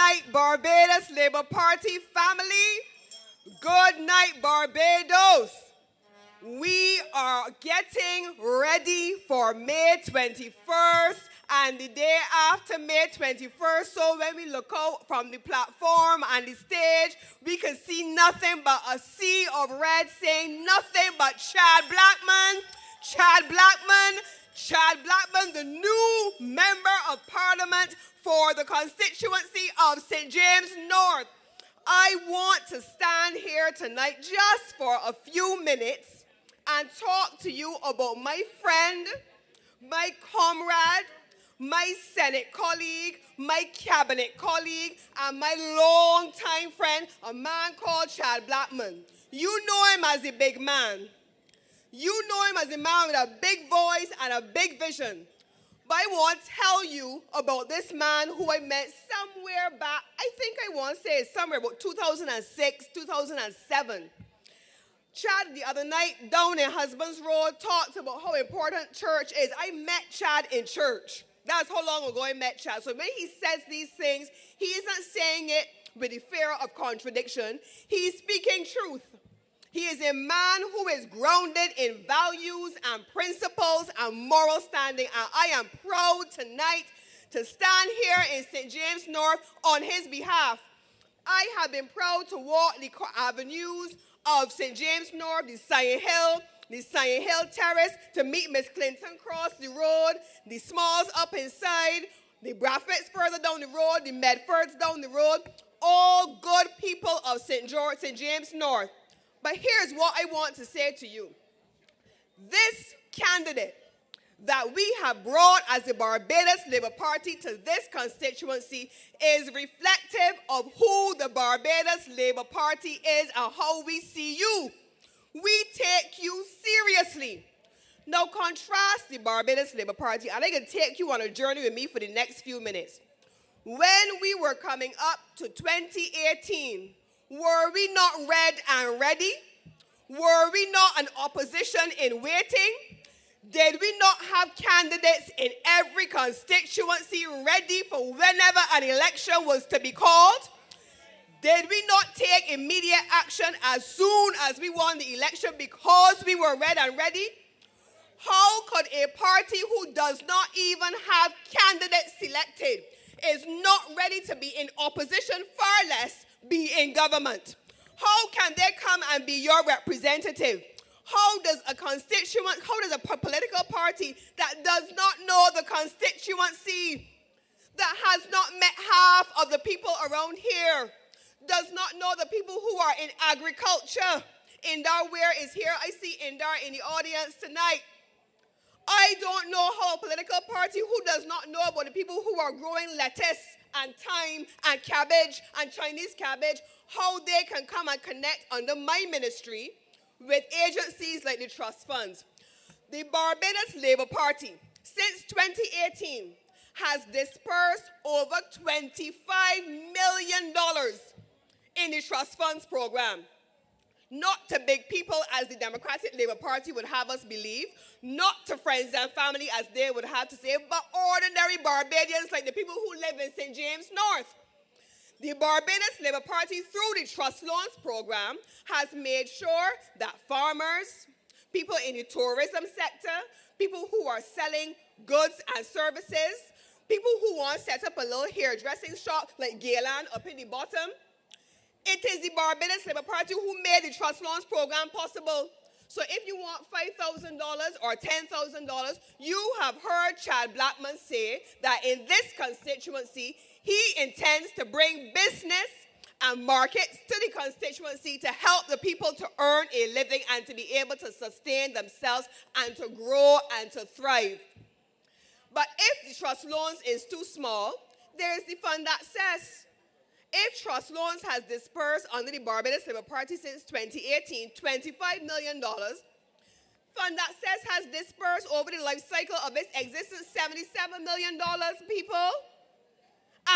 night, Barbados Labour Party family. Good night, Barbados. We are getting ready for May 21st and the day after May 21st. So when we look out from the platform and the stage, we can see nothing but a sea of red saying nothing but Chad Blackman, Chad Blackman, Chad Blackman, the new member of Parliament for the constituency of St. James North. I want to stand here tonight just for a few minutes and talk to you about my friend, my comrade, my Senate colleague, my cabinet colleague, and my longtime friend, a man called Chad Blackman. You know him as the big man. You know him as a man with a big voice and a big vision. But I want to tell you about this man who I met somewhere back, I think I want to say somewhere about 2006, 2007. Chad, the other night, down in Husbands Road, talked about how important church is. I met Chad in church. That's how long ago I met Chad. So when he says these things, he isn't saying it with the fear of contradiction. He's speaking truth. He is a man who is grounded in values and principles and moral standing. And I am proud tonight to stand here in St. James North on his behalf. I have been proud to walk the avenues of St. James North, the Sion Hill Terrace, to meet Miss Clinton cross the road, the Smalls up inside, the Braffets further down the road, the Medfords down the road, all good people of St. James North. But here's what I want to say to you. This candidate that we have brought as the Barbados Labour Party to this constituency is reflective of who the Barbados Labour Party is and how we see you. We take you seriously. Now contrast the Barbados Labour Party, and I can take you on a journey with me for the next few minutes. When we were coming up to 2018, were we not red and ready? Were we not an opposition in waiting? Did we not have candidates in every constituency ready for whenever an election was to be called? Did we not take immediate action as soon as we won the election because we were red and ready? How could a party who does not even have candidates selected, is not ready to be in opposition, far less be in government? How can they come and be your representative? How does a political party that does not know the constituency, that has not met half of the people around here, does not know the people who are in agriculture? Indar Ware is here. I see Indar in the audience tonight. I don't know how a political party who does not know about the people who are growing lettuce and thyme and cabbage and Chinese cabbage, how they can come and connect under my ministry with agencies like the trust funds. The Barbados Labour Party, since 2018, has dispersed over $25 million in the trust funds program. Not to big people as the Democratic Labour Party would have us believe, not to friends and family as they would have to say, but ordinary Barbadians like the people who live in St. James North. The Barbados Labour Party, through the Trust Loans Program, has made sure that farmers, people in the tourism sector, people who are selling goods and services, people who want to set up a little hairdressing shop like Galen up in the bottom, it is the Barbados Labour Party who made the Trust Loans Program possible. So if you want $5,000 or $10,000, you have heard Chad Blackman say that in this constituency, he intends to bring business and markets to the constituency to help the people to earn a living and to be able to sustain themselves and to grow and to thrive. But if the trust loans is too small, there is the fund access. If trust loans has dispersed under the Barbados Labour Party since 2018, $25 million, fund access has dispersed over the life cycle of its existence $77 million, people.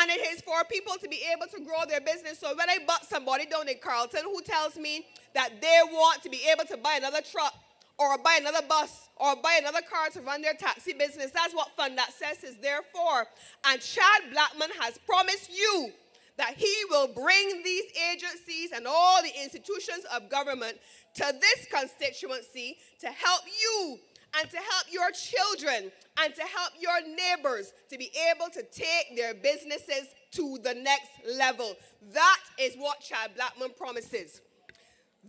And it is for people to be able to grow their business. So when I bought somebody down in Carlton who tells me that they want to be able to buy another truck or buy another bus or buy another car to run their taxi business, that's what fund access is there for. And Chad Blackman has promised you that he will bring these agencies and all the institutions of government to this constituency to help you and to help your children and to help your neighbors to be able to take their businesses to the next level. That is what Chad Blackman promises.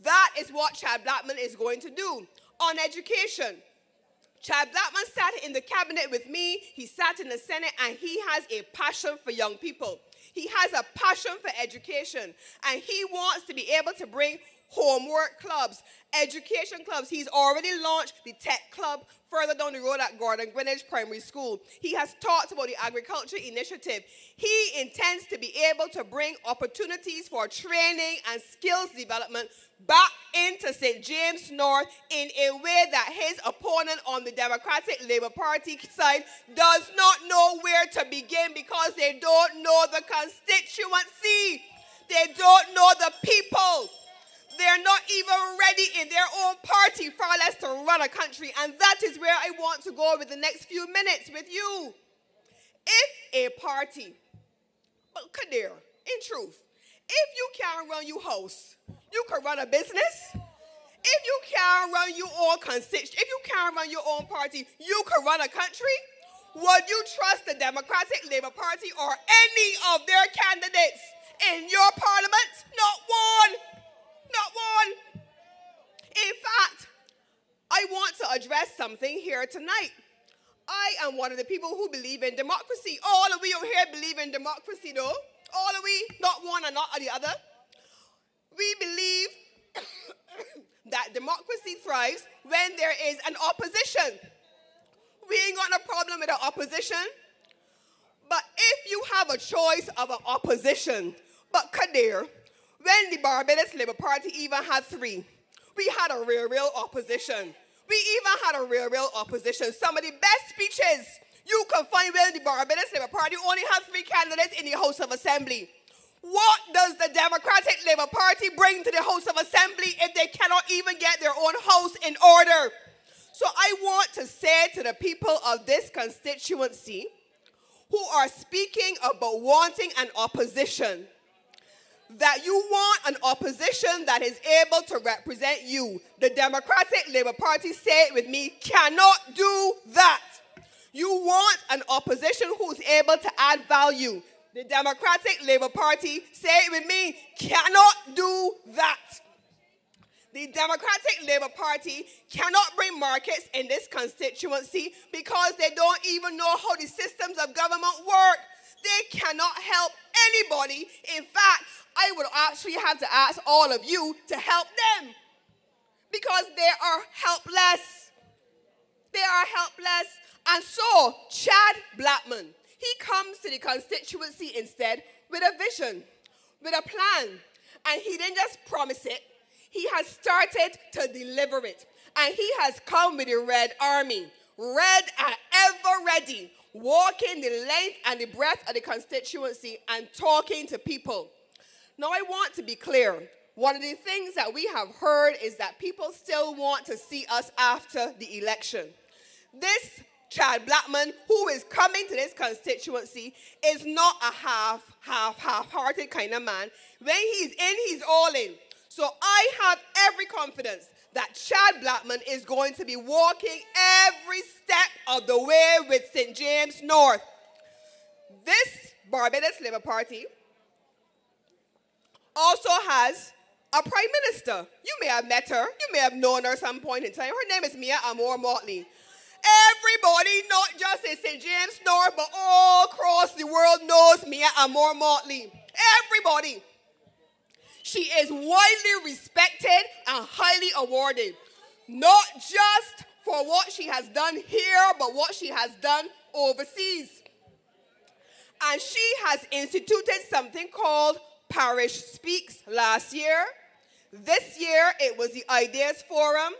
That is what Chad Blackman is going to do. On education, Chad Blackman sat in the cabinet with me, he sat in the Senate, and he has a passion for young people. He has a passion for education, and he wants to be able to bring homework clubs, education clubs. He's already launched the tech club further down the road at Gordon Greenwich Primary School. He has talked about the agriculture initiative. He intends to be able to bring opportunities for training and skills development back into St. James North in a way that his opponent on the Democratic Labour Party side does not know where to begin, because they don't know the constituency. They don't know the people. They're not even ready in their own party, far less to run a country. And that is where I want to go with the next few minutes with you. If a party, but Kadir, in truth, if you can't run your house, you can run a business. If you can't run your own constituency, if you can't run your own party, you can run a country. Would you trust the Democratic Labour Party or any of their candidates in your parliament? Not one. Not one. In fact, I want to address something here tonight. I am one of the people who believe in democracy. All of we out here believe in democracy, though. All of we, not one and not the other. We believe that democracy thrives when there is an opposition. We ain't got no problem with the opposition. But if you have a choice of an opposition, but Kadir, when the Barbados Labour Party even had three, we had a real opposition. We even had a real opposition. Some of the best speeches you can find when the Barbados Labour Party only has three candidates in the House of Assembly. What does the Democratic Labour Party bring to the House of Assembly if they cannot even get their own house in order? So I want to say to the people of this constituency who are speaking about wanting an opposition, that you want an opposition that is able to represent you. The Democratic Labour Party, say it with me, cannot do that. You want an opposition who's able to add value. The Democratic Labour Party, say it with me, cannot do that. The Democratic Labour Party cannot bring markets in this constituency because they don't even know how the systems of government work. They cannot help anybody. In fact, I would actually have to ask all of you to help them because they are helpless. They are helpless. And so, Chad Blackman, he comes to the constituency instead with a vision, with a plan. And he didn't just promise it. He has started to deliver it. And he has come with a red army, red and ever ready, walking the length and the breadth of the constituency and talking to people. Now, I want to be clear. One of the things that we have heard is that people still want to see us after the election. This Chad Blackman, who is coming to this constituency, is not a half-hearted kind of man. When he's in, he's all in. So I have every confidence that Chad Blackman is going to be walking every step of the way with St. James North. This Barbados Labour Party also has a prime minister. You may have met her. You may have known her at some point in time. Her name is Mia Motley. Everybody, not just in St. James North, but all across the world knows Mia Motley. Everybody. She is widely respected and highly awarded, not just for what she has done here, but what she has done overseas. And she has instituted something called Parish Speaks last year. This year, it was the Ideas Forum,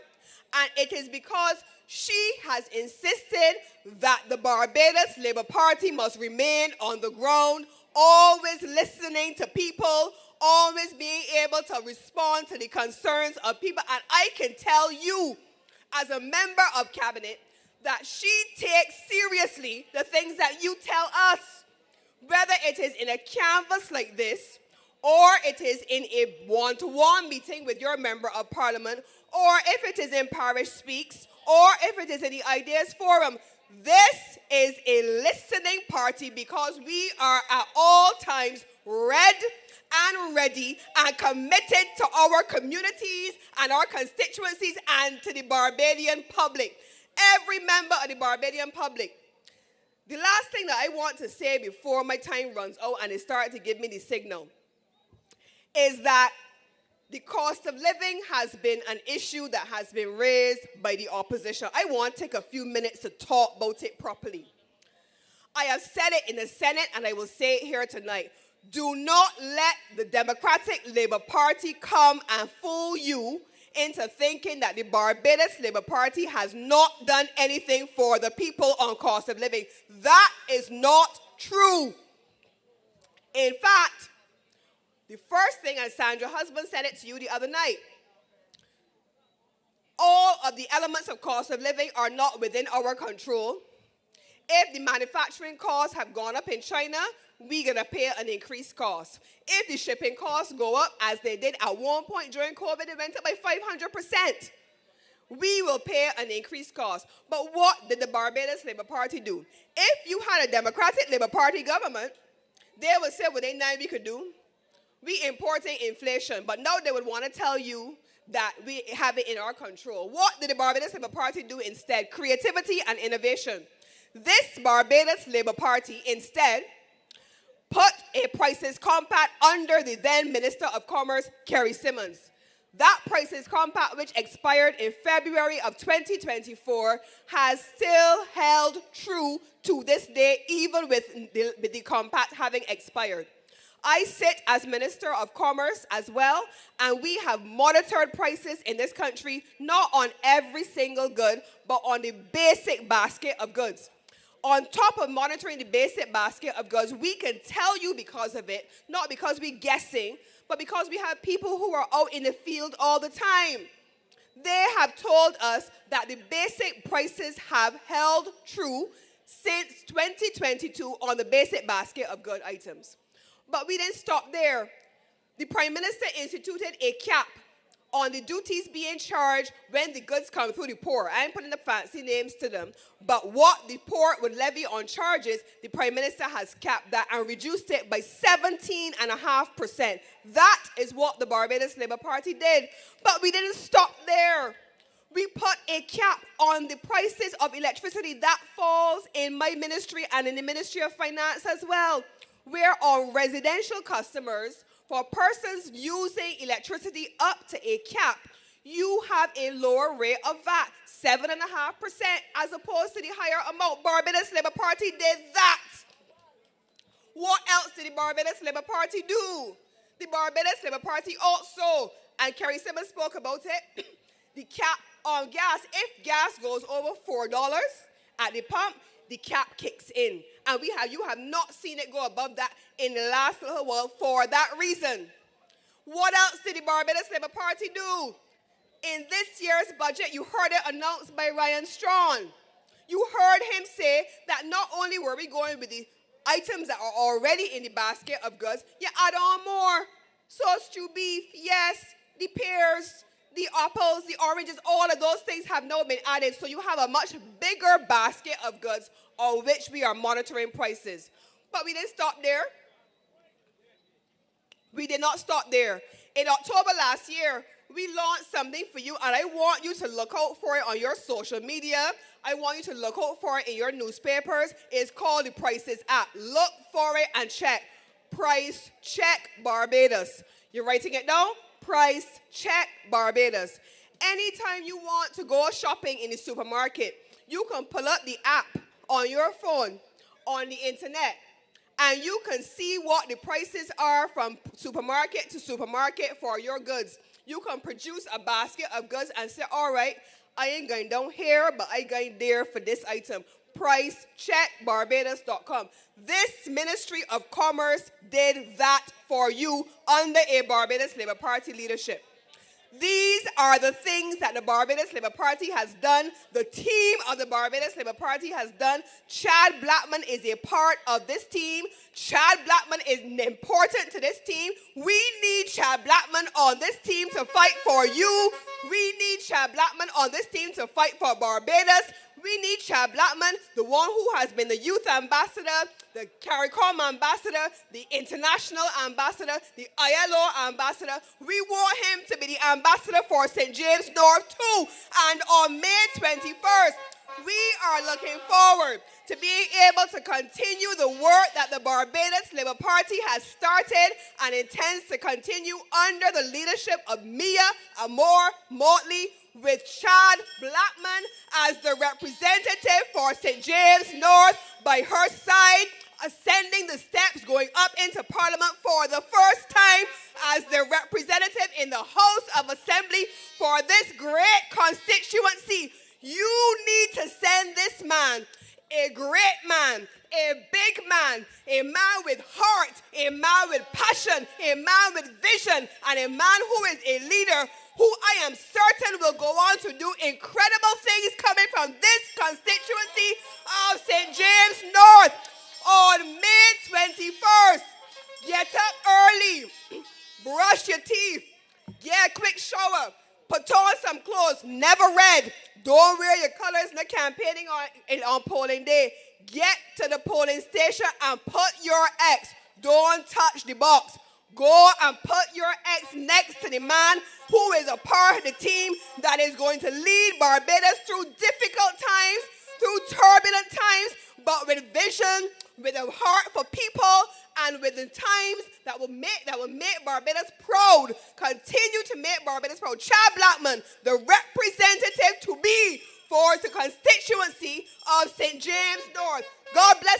and it is because she has insisted that the Barbados Labour Party must remain on the ground, always listening to people, always being able to respond to the concerns of people. And I can tell you, as a member of cabinet, that she takes seriously the things that you tell us. whether it is in a canvas like this, or it is in a one-to-one meeting with your member of parliament, or if it is in Parish Speaks, or if it is in the Ideas Forum. This is a listening party because we are at all times ready and committed to our communities and our constituencies and to the Barbadian public. Every member of the Barbadian public. The last thing that I want to say before my time runs out and it starts to give me the signal is that the cost of living has been an issue that has been raised by the opposition. I want to take a few minutes to talk about it properly. I have said it in the Senate and I will say it here tonight. Do not let the Democratic Labour Party come and fool you into thinking that the Barbados Labour Party has not done anything for the people on cost of living. That is not true. In fact, the first thing, and Sandra husband said it to you the other night, all of the elements of cost of living are not within our control. If the manufacturing costs have gone up in China, we're going to pay an increased cost. If the shipping costs go up, as they did at one point during COVID, it went up by 500%. We will pay an increased cost. But what did the Barbados Labour Party do? If you had a Democratic Labour Party government, they would say what they know we could do. We importing inflation, but now they would want to tell you that we have it in our control. What did the Barbados Labour Party do instead? Creativity and innovation. This Barbados Labour Party instead put a prices compact under the then Minister of Commerce, Kerry Simmons. That prices compact, which expired in February of 2024, has still held true to this day, even with the compact having expired. I sit as Minister of Commerce as well, and we have monitored prices in this country, not on every single good, but on the basic basket of goods. On top of monitoring the basic basket of goods, we can tell you because of it, not because we're guessing, but because we have people who are out in the field all the time. They have told us that the basic prices have held true since 2022 on the basic basket of good items. But we didn't stop there. The Prime Minister instituted a cap on the duties being charged when the goods come through the port. I ain't putting the fancy names to them, but what the port would levy on charges, the Prime Minister has capped that and reduced it by 17.5%. That is what the Barbados Labour Party did. But we didn't stop there. We put a cap on the prices of electricity. That falls in my ministry and in the Ministry of Finance as well, where on residential customers, for persons using electricity up to a cap, you have a lower rate of VAT, 7.5%, as opposed to the higher amount. Barbados Labour Party did that. What else did the Barbados Labour Party do? The Barbados Labour Party also, and Kerry Simmons spoke about it, the cap on gas. If gas goes over $4 at the pump, the cap kicks in. And you have not seen it go above that in the last little while for that reason. What else did the Barbados Labour Party do? In this year's budget, you heard it announced by Ryan Strachan. You heard him say that not only were we going with the items that are already in the basket of goods, you add on more. Sauce stew beef, yes, the pears, the apples, the oranges, all of those things have now been added. So you have a much bigger basket of goods on which we are monitoring prices. But we didn't stop there. We did not stop there. In October last year, we launched something for you, and I want you to look out for it on your social media. I want you to look out for it in your newspapers. It's called the Prices app. Look for it and check. Price Check Barbados. You're writing it down? Price Check Barbados. Anytime you want to go shopping in the supermarket, you can pull up the app on your phone, on the internet, and you can see what the prices are from supermarket to supermarket for your goods. You can produce a basket of goods and say, all right, I ain't going down here, but I going there for this item. PriceCheckBarbados.com. This Ministry of Commerce did that for you under a Barbados Labour Party leadership. These are the things that the Barbados Labour Party has done, the team of the Barbados Labour Party has done. Chad Blackman is a part of this team. Chad Blackman is important to this team. We need Chad Blackman on this team to fight for you. We need Chad Blackman on this team to fight for Barbados. We need Chad Blackman, the one who has been the youth ambassador, the CARICOM ambassador, the international ambassador, the ILO ambassador. We want him to be the ambassador for St. James North too. And on May 21st, we are looking forward to being able to continue the work that the Barbados Labour Party has started and intends to continue under the leadership of Mia Amor Motley, with Chad Blackman as the representative for St. James North by her side, ascending the steps, going up into Parliament for the first time as the representative in the House of Assembly for this great constituency. You need to send this man, a great man, a big man, a man with heart, a man with passion, a man with vision, and a man who is a leader who I am certain will go on to do incredible things coming from this constituency of St. James North on May 21st. Get up early, brush your teeth, get a quick shower, put on some clothes, never red. Don't wear your colors in the campaigning on polling day. Get to the polling station and put your X. Don't touch the box. Go and put your X next to the man who is a part of the team that is going to lead Barbados through difficult times, through turbulent times, but with vision, with a heart for people, and with the times that will make Barbados proud. Continue to make Barbados proud. Chad Blackman, the representative to be for the constituency of St. James North. God bless.